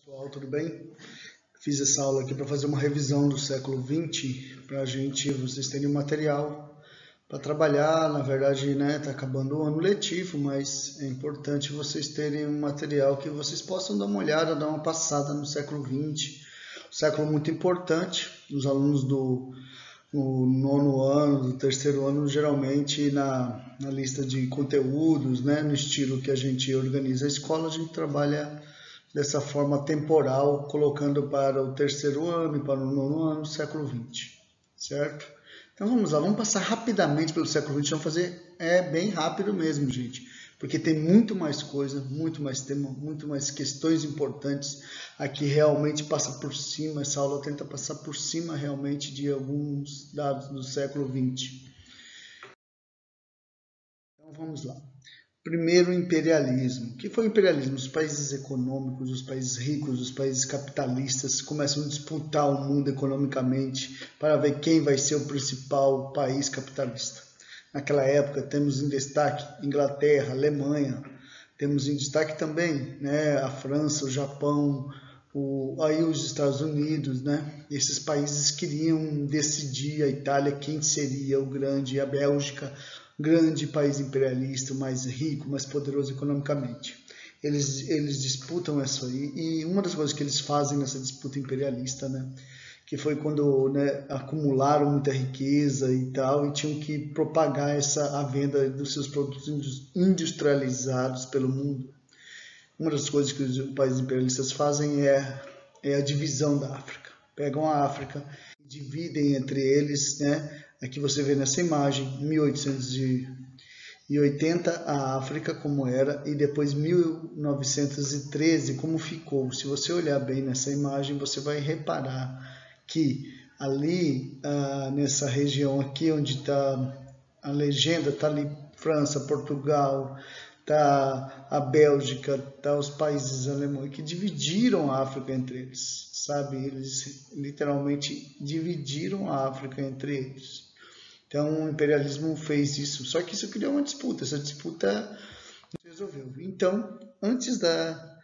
Pessoal, tudo bem? Fiz essa aula aqui para fazer uma revisão do século XX, para vocês terem um material para trabalhar. Na verdade, né, tá acabando o ano letivo, mas é importante vocês terem um material que vocês possam dar uma olhada, dar uma passada no século XX. Um século muito importante. Os alunos do nono ano, do terceiro ano, geralmente na lista de conteúdos, né, no estilo que a gente organiza a escola, a gente trabalha dessa forma temporal, colocando para o terceiro ano e para o nono ano, século XX, certo? Então vamos lá, vamos passar rapidamente pelo século XX, vamos fazer bem rápido mesmo, gente, porque tem muito mais coisa, muito mais tema, muito mais questões importantes. Aqui realmente passa por cima, essa aula tenta passar por cima realmente de alguns dados do século XX. Então vamos lá. Primeiro, imperialismo. O que foi o imperialismo? Os países econômicos, os países ricos, os países capitalistas começam a disputar o mundo economicamente para ver quem vai ser o principal país capitalista. Naquela época, temos em destaque Inglaterra, Alemanha, temos em destaque também, né, a França, o Japão, aí os Estados Unidos, né? Esses países queriam decidir, a Itália, quem seria o grande, a Bélgica, grande país imperialista, mais rico, mais poderoso economicamente. Eles disputam isso aí, e uma das coisas que eles fazem nessa disputa imperialista, né, que foi quando, né, acumularam muita riqueza e tal, e tinham que propagar a venda dos seus produtos industrializados pelo mundo. Uma das coisas que os países imperialistas fazem é a divisão da África. Pegam a África e dividem entre eles, né? Aqui você vê nessa imagem, 1880 a África como era, e depois 1913 como ficou. Se você olhar bem nessa imagem, você vai reparar que ali, nessa região aqui onde está a legenda, está ali França, Portugal, tá a Bélgica, tá os países alemães que dividiram a África entre eles, sabe? Eles literalmente dividiram a África entre eles. Então o imperialismo fez isso, só que isso criou uma disputa, essa disputa não se resolveu. Então, antes da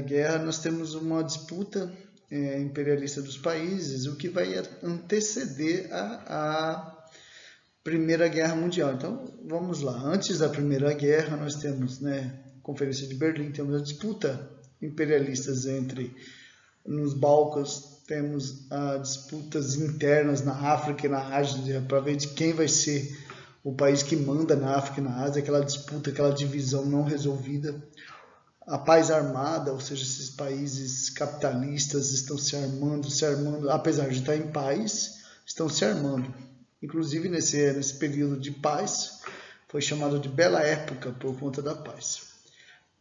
guerra, nós temos uma disputa imperialista dos países, o que vai anteceder a Primeira Guerra Mundial. Então, vamos lá. Antes da Primeira Guerra, nós temos, né, Conferência de Berlim, temos a disputa imperialistas nos Balcãs, temos disputas internas na África e na Ásia, para ver de quem vai ser o país que manda na África e na Ásia, aquela disputa, aquela divisão não resolvida. A paz armada, ou seja, esses países capitalistas estão se armando, apesar de estar em paz, estão se armando. Inclusive, nesse período de paz, foi chamado de Bela Época por conta da paz.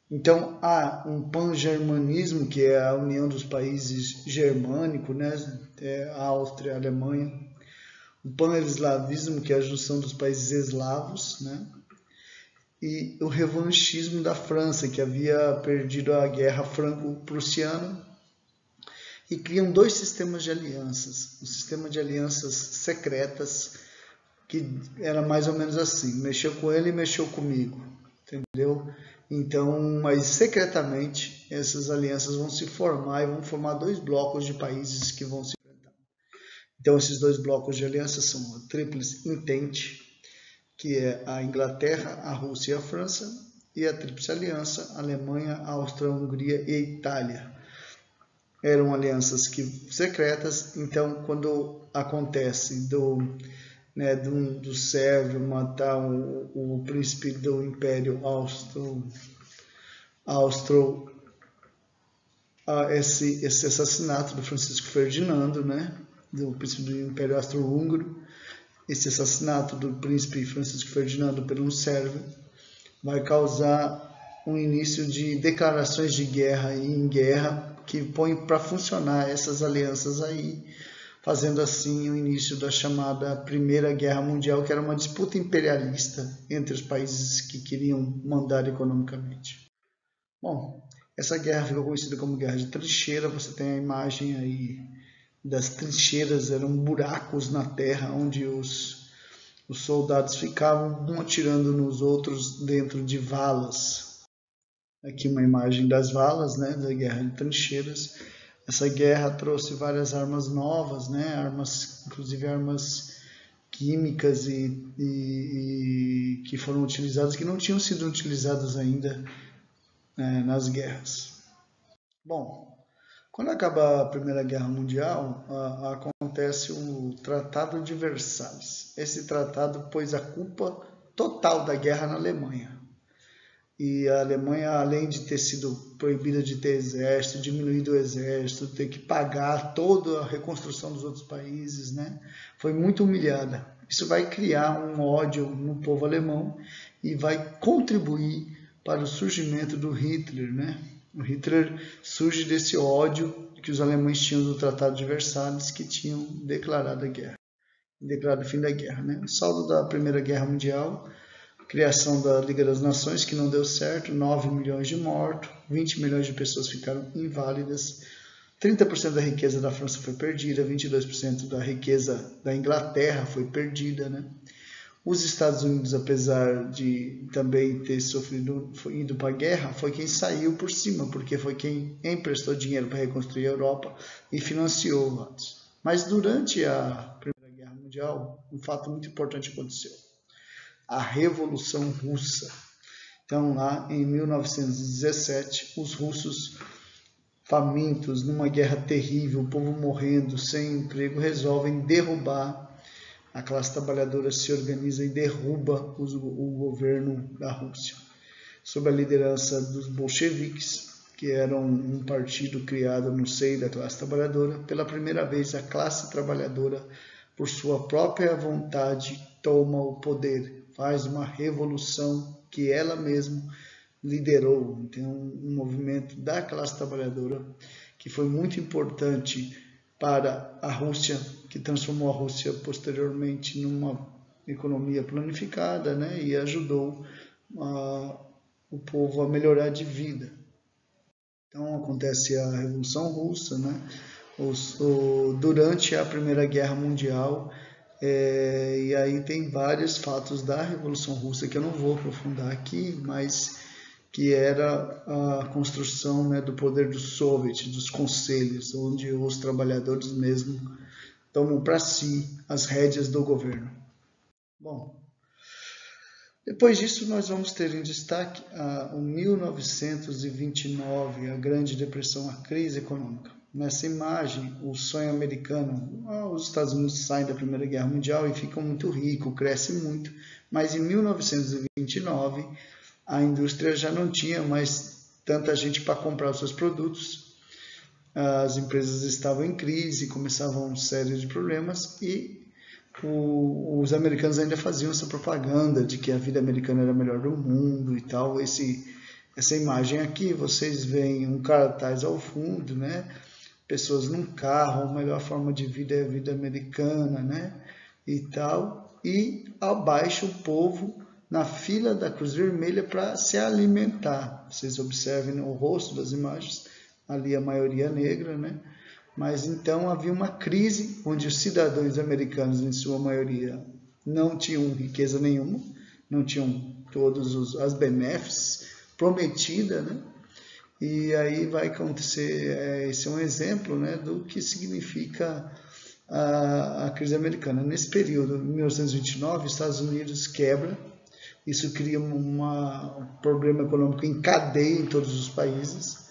Então, há um pan-germanismo, que é a união dos países germânicos, né? A Áustria, a Alemanha. O pan-eslavismo, que é a junção dos países eslavos, né? E o revanchismo da França, que havia perdido a guerra franco-prussiana, e criam dois sistemas de alianças. Um sistema de alianças secretas, que era mais ou menos assim, mexeu com ele e mexeu comigo, entendeu? Então, mas secretamente, essas alianças vão se formar e vão formar dois blocos de países que vão se enfrentar. Então, esses dois blocos de alianças são a Tríplice Entente, que é a Inglaterra, a Rússia e a França, e a Tríplice Aliança, a Alemanha, a Áustria, a Hungria e a Itália. Eram alianças secretas. Então, quando acontece do Sérvio matar o príncipe do Império esse assassinato do Francisco Ferdinando, né, do príncipe do Império Austro-Húngaro, esse assassinato do príncipe Francisco Ferdinando por um sérvio vai causar um início de declarações de guerra e em guerra, que põe para funcionar essas alianças aí, fazendo assim o início da chamada Primeira Guerra Mundial, que era uma disputa imperialista entre os países que queriam mandar economicamente. Bom, essa guerra ficou conhecida como Guerra de Trincheira. Você tem a imagem aí das trincheiras, eram buracos na terra onde os soldados ficavam um atirando nos outros dentro de valas. Aqui uma imagem das valas, né, da guerra de trincheiras. Essa guerra trouxe várias armas novas, né, inclusive armas químicas e que foram utilizadas, que não tinham sido utilizadas ainda nas guerras. Bom, quando acaba a Primeira Guerra Mundial, acontece o Tratado de Versalhes. Esse tratado pôs a culpa total da guerra na Alemanha. E a Alemanha, além de ter sido proibida de ter exército, diminuído o exército, ter que pagar toda a reconstrução dos outros países, né? Foi muito humilhada. Isso vai criar um ódio no povo alemão e vai contribuir para o surgimento do Hitler, né? O Hitler surge desse ódio que os alemães tinham do Tratado de Versalhes, que tinham declarado a guerra, declarado o fim da guerra, né? O saldo da Primeira Guerra Mundial: criação da Liga das Nações, que não deu certo, 9 milhões de mortos, 20 milhões de pessoas ficaram inválidas, 30% da riqueza da França foi perdida, 22% da riqueza da Inglaterra foi perdida, né? Os Estados Unidos, apesar de também ter ido para a guerra, foi quem saiu por cima, porque foi quem emprestou dinheiro para reconstruir a Europa e financiou o atos. Mas durante a Primeira Guerra Mundial, um fato muito importante aconteceu: a Revolução Russa. Então, lá em 1917, os russos, famintos, numa guerra terrível, o povo morrendo, sem emprego, resolvem derrubar. A classe trabalhadora se organiza e derruba o governo da Rússia, sob a liderança dos bolcheviques, que eram um partido criado no seio da classe trabalhadora. Pela primeira vez, a classe trabalhadora, por sua própria vontade, toma o poder, faz uma revolução que ela mesma liderou. Então, um movimento da classe trabalhadora que foi muito importante para a Rússia, que transformou a Rússia posteriormente numa economia planificada, né, e ajudou o povo a melhorar de vida. Então acontece a Revolução Russa, né, durante a Primeira Guerra Mundial, e aí tem vários fatos da Revolução Russa que eu não vou aprofundar aqui, mas que era a construção, né, do poder do Soviet, dos conselhos, onde os trabalhadores mesmo tomam para si as rédeas do governo. Bom, depois disso nós vamos ter em destaque o 1929, a Grande Depressão, a crise econômica. Nessa imagem, o sonho americano: os Estados Unidos saem da Primeira Guerra Mundial e ficam muito ricos, crescem muito, mas em 1929 a indústria já não tinha mais tanta gente para comprar os seus produtos, as empresas estavam em crise, começavam uma série de problemas e os americanos ainda faziam essa propaganda de que a vida americana era a melhor do mundo e tal. Essa imagem aqui, vocês veem um cartaz ao fundo, né? Pessoas num carro, a melhor forma de vida é a vida americana, né? E tal. E abaixo o povo na fila da Cruz Vermelha para se alimentar. Vocês observem o rosto das imagens, ali a maioria negra, né? Mas então havia uma crise onde os cidadãos americanos, em sua maioria, não tinham riqueza nenhuma, não tinham todos as benéficos prometidas, né? E aí vai acontecer, esse é um exemplo, né, do que significa a crise americana. Nesse período, em 1929, os Estados Unidos quebra. Isso cria um problema econômico em cadeia em todos os países.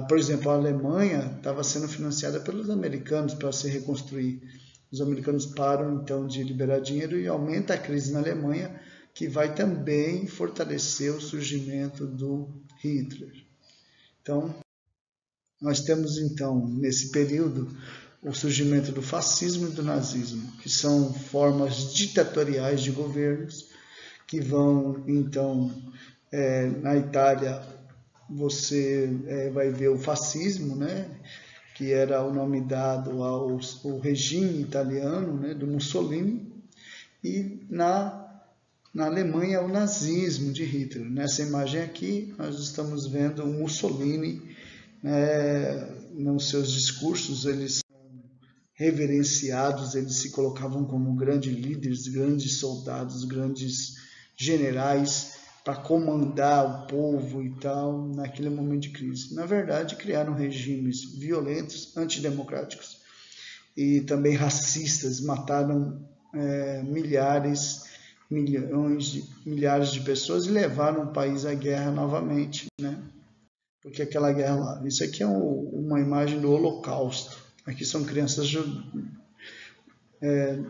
Por exemplo, a Alemanha estava sendo financiada pelos americanos para se reconstruir. Os americanos param, então, de liberar dinheiro e aumenta a crise na Alemanha, que vai também fortalecer o surgimento do Hitler. Então, nós temos, então, nesse período, o surgimento do fascismo e do nazismo, que são formas ditatoriais de governos que vão, então, na Itália, você vai ver o fascismo, né, que era o nome dado ao regime italiano, né, do Mussolini, e na Alemanha o nazismo de Hitler. Nessa imagem aqui nós estamos vendo o Mussolini, nos seus discursos eles são reverenciados, eles se colocavam como grandes líderes, grandes soldados, grandes generais, para comandar o povo e tal naquele momento de crise. Na verdade, criaram regimes violentos, antidemocráticos e também racistas, mataram milhares de pessoas e levaram o país à guerra novamente, né? Porque aquela guerra lá, isso aqui é uma imagem do Holocausto. Aqui são crianças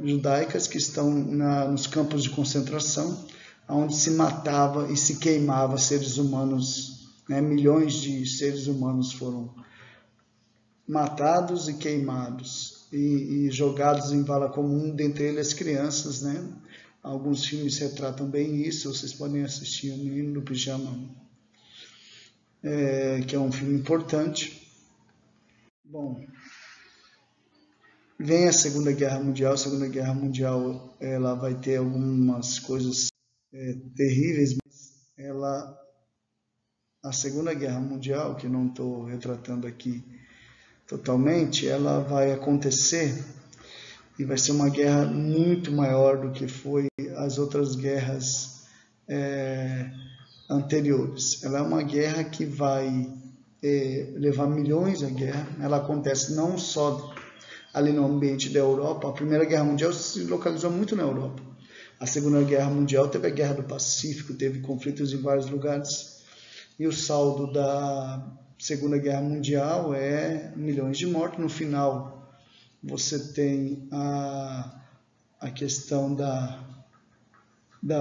judaicas que estão nos campos de concentração, onde se matava e se queimava seres humanos, né? Milhões de seres humanos foram matados e queimados e jogados em vala comum, dentre eles as crianças, né? Alguns filmes retratam bem isso, vocês podem assistir O Menino do Pijama, que é um filme importante. Bom, vem a Segunda Guerra Mundial. A Segunda Guerra Mundial ela vai ter algumas coisas terríveis, mas a Segunda Guerra Mundial, que não estou retratando aqui totalmente, ela vai acontecer e vai ser uma guerra muito maior do que foi as outras guerras anteriores. Ela é uma guerra que vai levar milhões à guerra. Ela acontece não só ali no ambiente da Europa. A Primeira Guerra Mundial se localizou muito na Europa. A Segunda Guerra Mundial teve a Guerra do Pacífico, teve conflitos em vários lugares. E o saldo da Segunda Guerra Mundial é milhões de mortos. No final, você tem a questão da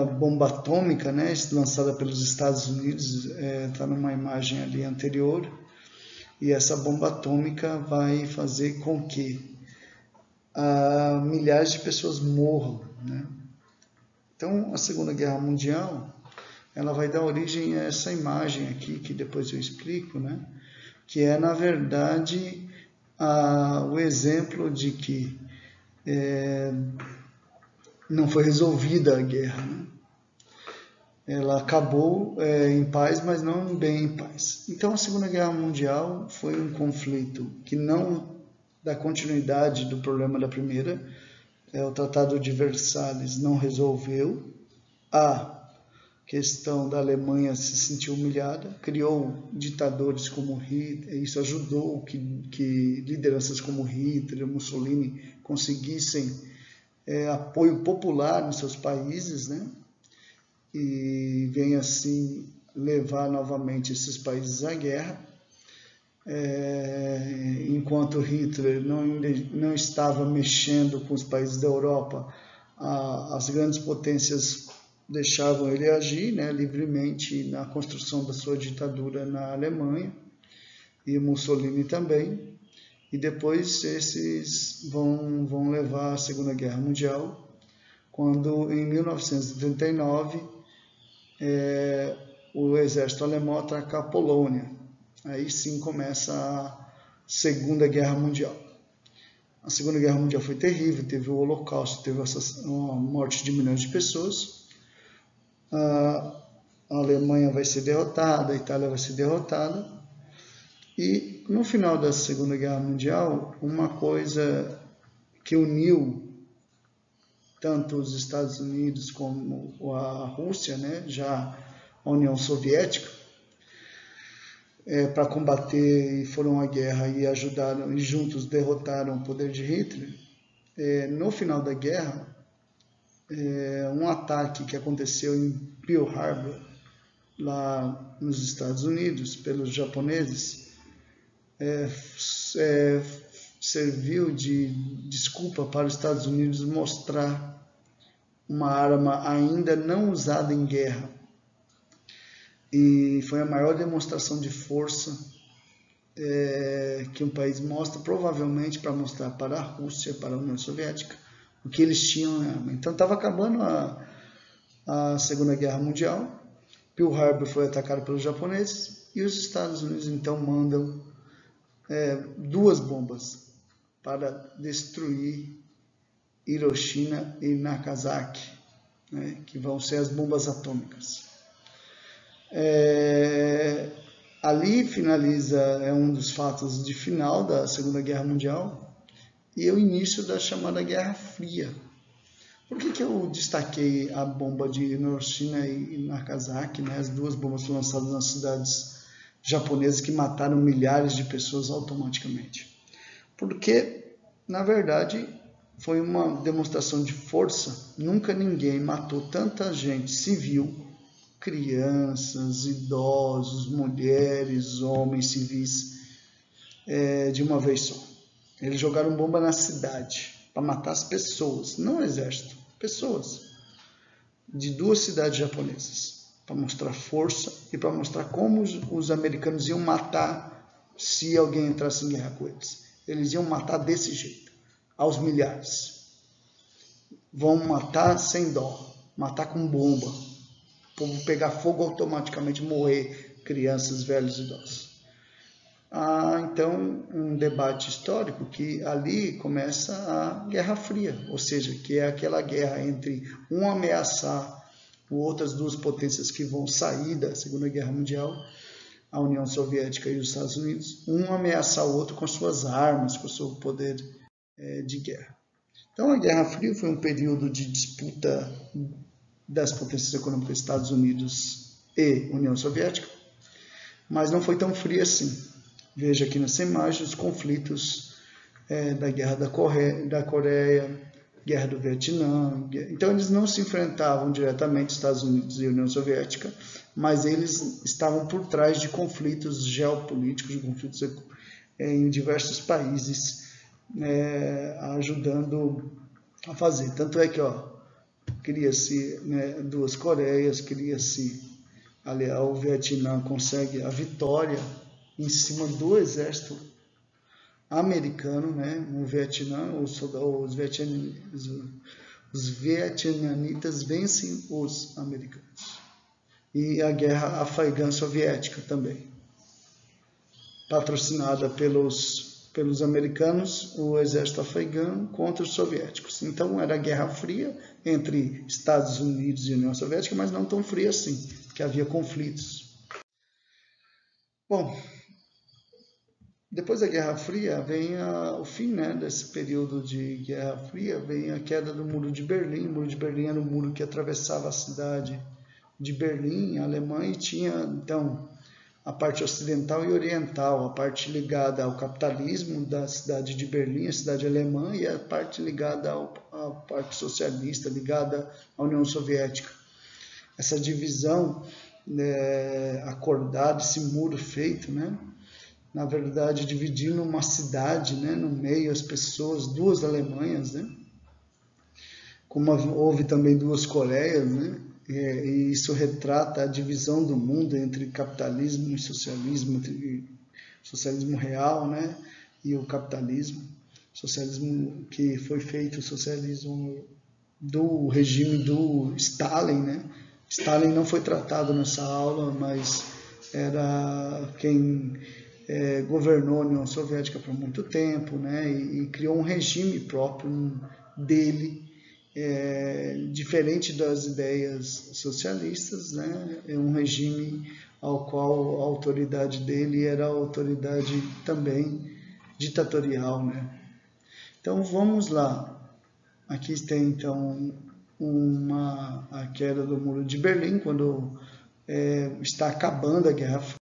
bomba atômica, né, lançada pelos Estados Unidos, está numa imagem ali anterior, e essa bomba atômica vai fazer com que milhares de pessoas morram, né? Então, a Segunda Guerra Mundial, ela vai dar origem a essa imagem aqui, que depois eu explico, né, que é, na verdade, o exemplo de que não foi resolvida a guerra, né? Ela acabou em paz, mas não bem em paz. Então, a Segunda Guerra Mundial foi um conflito que não dá continuidade do problema da Primeira. O Tratado de Versalhes não resolveu. A questão da Alemanha se sentiu humilhada, criou ditadores como Hitler, isso ajudou que lideranças como Hitler, Mussolini conseguissem apoio popular nos seus países, né? E vem assim levar novamente esses países à guerra. Enquanto Hitler não estava mexendo com os países da Europa, as grandes potências deixavam ele agir, né, livremente na construção da sua ditadura na Alemanha, e Mussolini também. E depois esses vão levar à Segunda Guerra Mundial, quando em 1939 o exército alemão ataca a Polônia. Aí sim começa a Segunda Guerra Mundial. A Segunda Guerra Mundial foi terrível, teve o Holocausto, teve a morte de milhões de pessoas. A Alemanha vai ser derrotada, a Itália vai ser derrotada. E no final da Segunda Guerra Mundial, uma coisa que uniu tanto os Estados Unidos como a Rússia, né, já a União Soviética, para combater, e foram à guerra e ajudaram, e juntos derrotaram o poder de Hitler. No final da guerra, um ataque que aconteceu em Pearl Harbor, lá nos Estados Unidos, pelos japoneses, serviu de desculpa para os Estados Unidos mostrar uma arma ainda não usada em guerra. E foi a maior demonstração de força que um país mostra, provavelmente para mostrar para a Rússia, para a União Soviética, o que eles tinham na arma. Então estava acabando a Segunda Guerra Mundial, Pearl Harbor foi atacado pelos japoneses, e os Estados Unidos então mandam 2 bombas para destruir Hiroshima e Nagasaki, né, que vão ser as bombas atômicas. Ali finaliza um dos fatos de final da Segunda Guerra Mundial e é o início da chamada Guerra Fria. Por que eu destaquei a bomba de Hiroshima e Nagasaki, né? As duas bombas lançadas nas cidades japonesas que mataram milhares de pessoas automaticamente? Porque, na verdade, foi uma demonstração de força. Nunca ninguém matou tanta gente civil, crianças, idosos, mulheres, homens civis, de uma vez só. Eles jogaram bomba na cidade para matar as pessoas, não o exército, pessoas de duas cidades japonesas, para mostrar força e para mostrar como os americanos iam matar se alguém entrasse em guerra com eles. Eles iam matar desse jeito, aos milhares. Vão matar sem dó, matar com bomba, o povo pegar fogo automaticamente, morrer crianças, velhos e idosos. Então, um debate histórico que ali começa a Guerra Fria, ou seja, que é aquela guerra entre um ameaçar outras duas potências que vão sair da Segunda Guerra Mundial, a União Soviética e os Estados Unidos, um ameaçar o outro com suas armas, com o seu poder de guerra. Então, a Guerra Fria foi um período de disputa das potências econômicas Estados Unidos e União Soviética, mas não foi tão fria assim. Veja aqui nessa imagem os conflitos da Guerra da Coreia, Guerra do Vietnã. Então, eles não se enfrentavam diretamente, Estados Unidos e União Soviética, mas eles estavam por trás de conflitos geopolíticos, de conflitos em diversos países, ajudando a fazer. Tanto é que cria-se duas Coreias, aliás, o Vietnã consegue a vitória em cima do exército americano, no Vietnã, os vietnamitas vencem os americanos. E a guerra afegã-soviética também, patrocinada pelos americanos, o exército afegão contra os soviéticos. Então era a Guerra Fria entre Estados Unidos e União Soviética, mas não tão fria assim, porque havia conflitos. Bom, depois da Guerra Fria vem o fim desse período de Guerra Fria, vem a queda do Muro de Berlim. O Muro de Berlim era o muro que atravessava a cidade de Berlim, a Alemanha, e tinha então a parte ocidental e oriental, a parte ligada ao capitalismo da cidade de Berlim, a cidade alemã, e a parte ligada à parte socialista, ligada à União Soviética. Essa divisão acordada, esse muro feito, na verdade, dividindo uma cidade, no meio as pessoas, duas Alemanhas, como houve também duas Coreias, e isso retrata a divisão do mundo entre capitalismo e socialismo, entre socialismo real, e o capitalismo, socialismo que foi feito, o socialismo do regime do Stalin, Stalin não foi tratado nessa aula, mas era quem governou a União Soviética por muito tempo, e criou um regime próprio dele, diferente das ideias socialistas, é um regime ao qual a autoridade dele era a autoridade também ditatorial, Então vamos lá. Aqui tem então a queda do Muro de Berlim, quando está acabando a Guerra